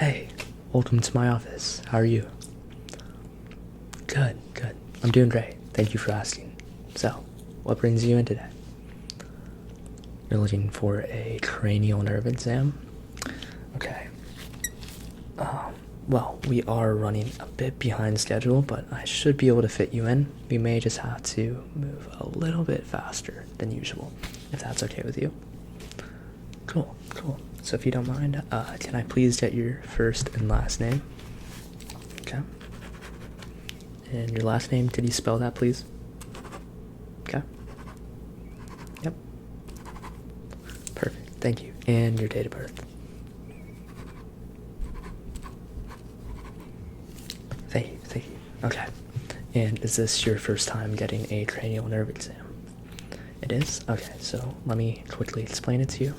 Hey, welcome to my office. How are you? Good, good. I'm doing great. Thank you for asking. So, what brings you in today? You're looking for a cranial nerve exam? Okay. Well, we are running a bit behind schedule, but I should be able to fit you in. We may just have to move a little bit faster than usual, if that's okay with you. Cool, cool. So if you don't mind, can I please get your first and last name? Okay. And your last name, could you spell that, please? Okay. Yep. Perfect, thank you. And your date of birth. Thank you, thank you. Okay. And is this your first time getting a cranial nerve exam? It is? Okay, so let me quickly explain it to you.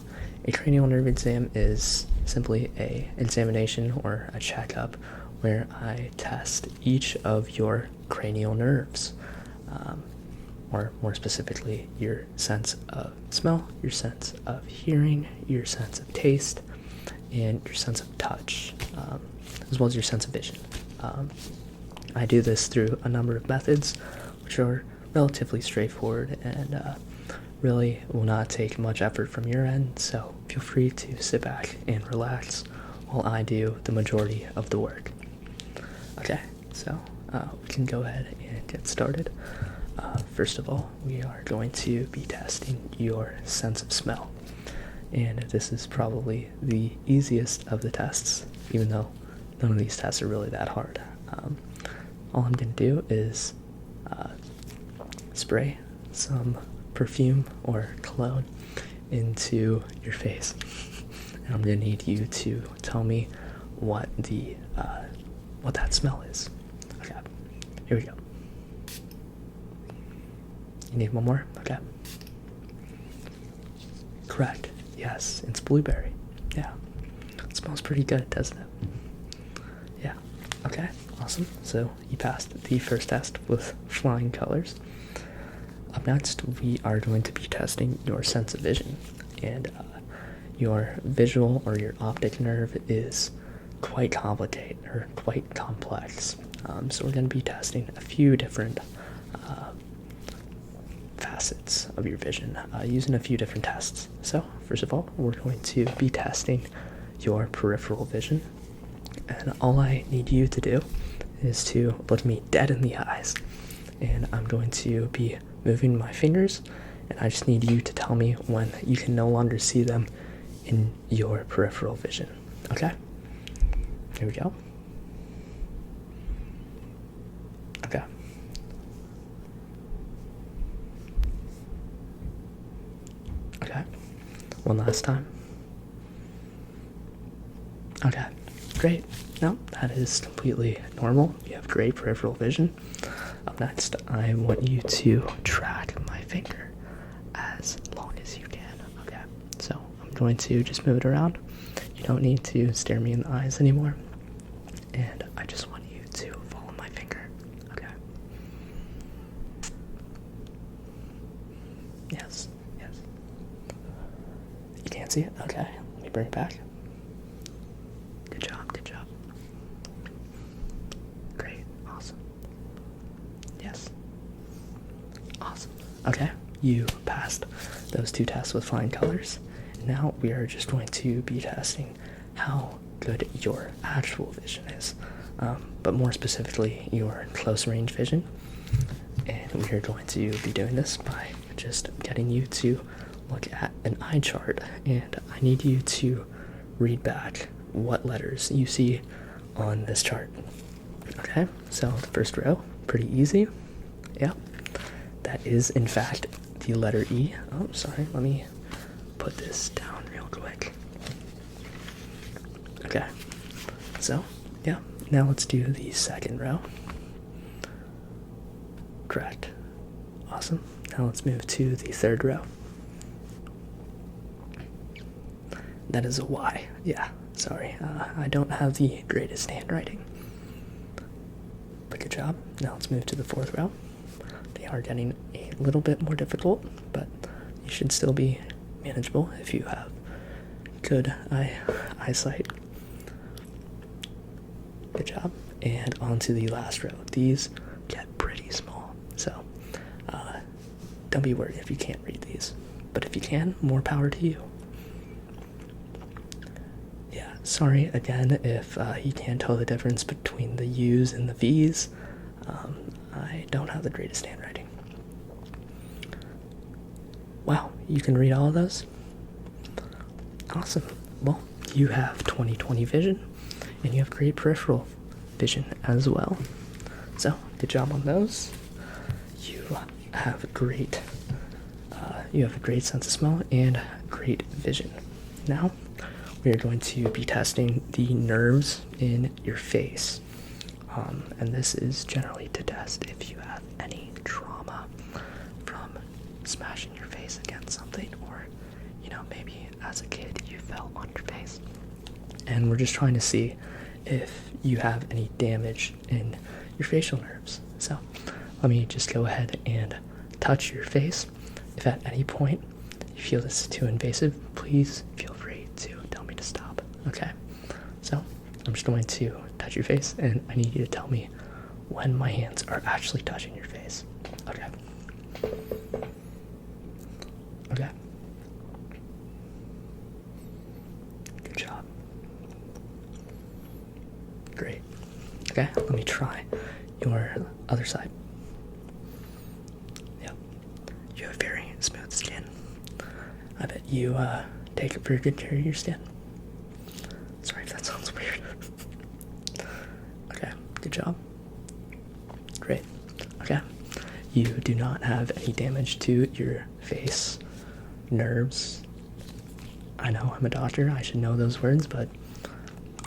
A cranial nerve exam is simply a examination or a checkup where I test each of your cranial nerves, or more specifically, your sense of smell, your sense of hearing, your sense of taste, and your sense of touch, as well as your sense of vision. I do this through a number of methods, which are relatively straightforward and really will not take much effort from your end, so feel free to sit back and relax while I do the majority of the work. Okay, so we can go ahead and get started. First of all, we are going to be testing your sense of smell, and this is probably the easiest of the tests, even though none of these tests are really that hard. All I'm going to do is spray some perfume or cologne into your face, and I'm going to need you to tell me what that smell is. Okay, here we go. You need one more? Okay. Correct. Yes, it's blueberry. Yeah. It smells pretty good, doesn't it? Yeah. Okay, awesome. So you passed the first test with flying colors. Up next, we are going to be testing your sense of vision. And your visual or your optic nerve is quite complicated or quite complex. So we're going to be testing a few different facets of your vision using a few different tests. So first of all, we're going to be testing your peripheral vision. And all I need you to do is to look me dead in the eyes. And I'm going to be moving my fingers, and I just need you to tell me when you can no longer see them in your peripheral vision. Okay? Here we go. Okay. Okay. One last time. Okay. Great. No, that is completely normal. You have great peripheral vision. Up next, I want you to track my finger as long as you can. Okay, so I'm going to just move it around. You don't need to stare me in the eyes anymore. And I just want you to follow my finger. Okay. Yes, yes. You can't see it? Okay, let me bring it back. Good job, good job. Great, awesome. Yes. Awesome. Okay, you passed those two tests with flying colors. Now we are just going to be testing how good your actual vision is, but more specifically your close range vision. And we are going to be doing this by just getting you to look at an eye chart, and I need you to read back what letters you see on this chart. Okay, so the first row, pretty easy. Yeah, that is in fact the letter E. Oh, sorry, let me put this down real quick. Okay, so yeah, now let's do the second row. Correct. Awesome. Now let's move to the third row. That is a Y. Yeah, sorry, I don't have the greatest handwriting. But good job. Now let's move to the fourth row. They are getting a little bit more difficult, but you should still be manageable if you have good eyesight. good job. And on to the last row. These get pretty small, so don't be worried if you can't read these. But if you can, more power to you. Yeah, sorry again if you can't tell the difference between the U's and the V's. I don't have the greatest handwriting. Wow, you can read all of those? Awesome. Well, you have 20/20 vision, and you have great peripheral vision as well. So, good job on those. You have a great sense of smell and great vision. Now, we are going to be testing the nerves in your face. And this is generally to test if you have any trauma from smashing your face against something, or, maybe as a kid you fell on your face. And we're just trying to see if you have any damage in your facial nerves. So let me just go ahead and touch your face. If at any point you feel this is too invasive, please feel free to tell me to stop. Okay? So I'm just going to touch your face, and I need you to tell me when my hands are actually touching your face. Okay. Okay. Good job. Great. Okay, let me try your other side. Yep. You have very smooth skin. I bet you take very good care of your skin. Sorry if that sounds weird. Okay, good job. Great. Okay. You do not have any damage to your face nerves. I know I'm a doctor, I should know those words, but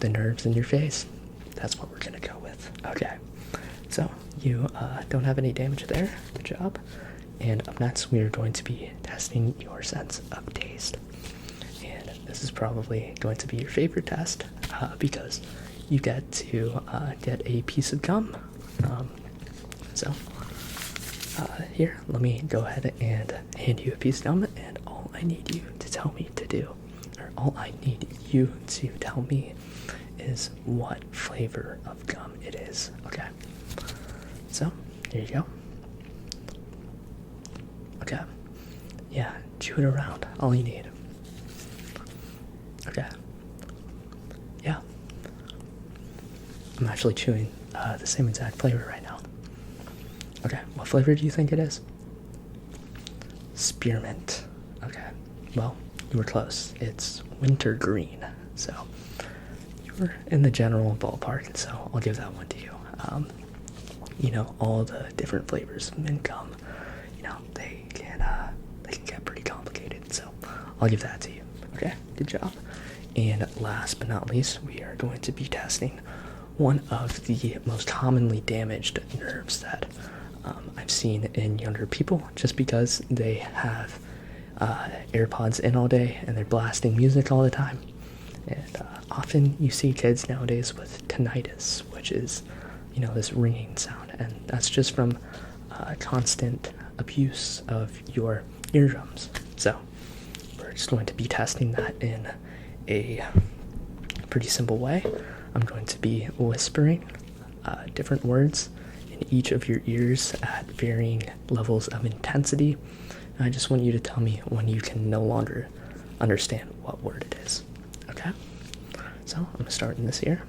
the nerves in your face, that's what we're gonna go with. Okay. So you don't have any damage there. Good job. And up next, we are going to be testing your sense of taste. And this is probably going to be your favorite test because you get to get a piece of gum. Here, let me go ahead and hand you a piece of gum, and all I need you to tell me to do, or all I need you to tell me, is what flavor of gum it is. Okay. So, here you go. Okay. Yeah, chew it around. All you need. Okay. Yeah. I'm actually chewing the same exact flavor right now. Okay, what flavor do you think it is? Spearmint. Okay, well, you were close. It's wintergreen. So, you were in the general ballpark, so I'll give that one to you. All the different flavors of mint gum, they can get pretty complicated, so I'll give that to you. Okay, good job. And last but not least, we are going to be testing one of the most commonly damaged nerves that I've seen in younger people, just because they have AirPods in all day and they're blasting music all the time. And often you see kids nowadays with tinnitus, which is, this ringing sound, and that's just from constant abuse of your eardrums. So we're just going to be testing that in a pretty simple way. I'm going to be whispering different words in each of your ears at varying levels of intensity. And I just want you to tell me when you can no longer understand what word it is. Okay? So I'm going to start in this ear.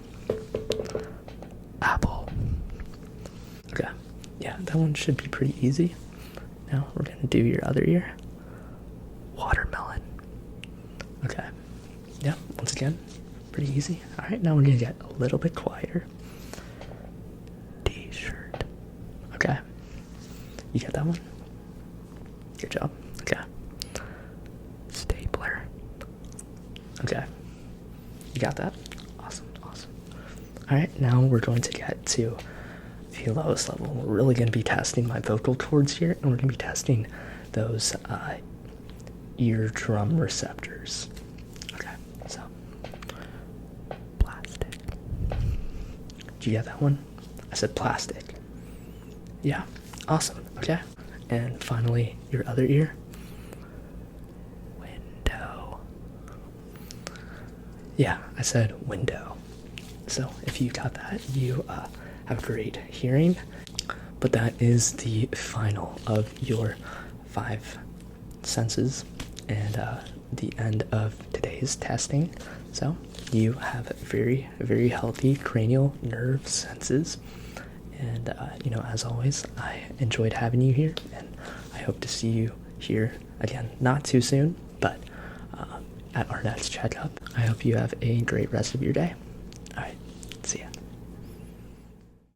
Apple. Okay. Yeah, that one should be pretty easy. Now we're going to do your other ear. Watermelon. Okay. Yeah, once again, pretty easy. Alright, now we're going to get a little bit quieter. T-shirt. Okay. You got that one? Good job. Okay. Stapler. Okay. You got that? Awesome. Alright, now we're going to get to the lowest level. We're really going to be testing my vocal cords here, and we're going to be testing those eardrum receptors. Okay, so plastic. Did you get that one? I said plastic. Yeah, awesome. Okay, and finally, your other ear. Window. Yeah, I said window. So if you got that, you have great hearing. But that is the final of your 5 senses and the end of today's testing. So you have very, very healthy cranial nerve senses. And, as always, I enjoyed having you here, and I hope to see you here again, not too soon, but at our next checkup. I hope you have a great rest of your day.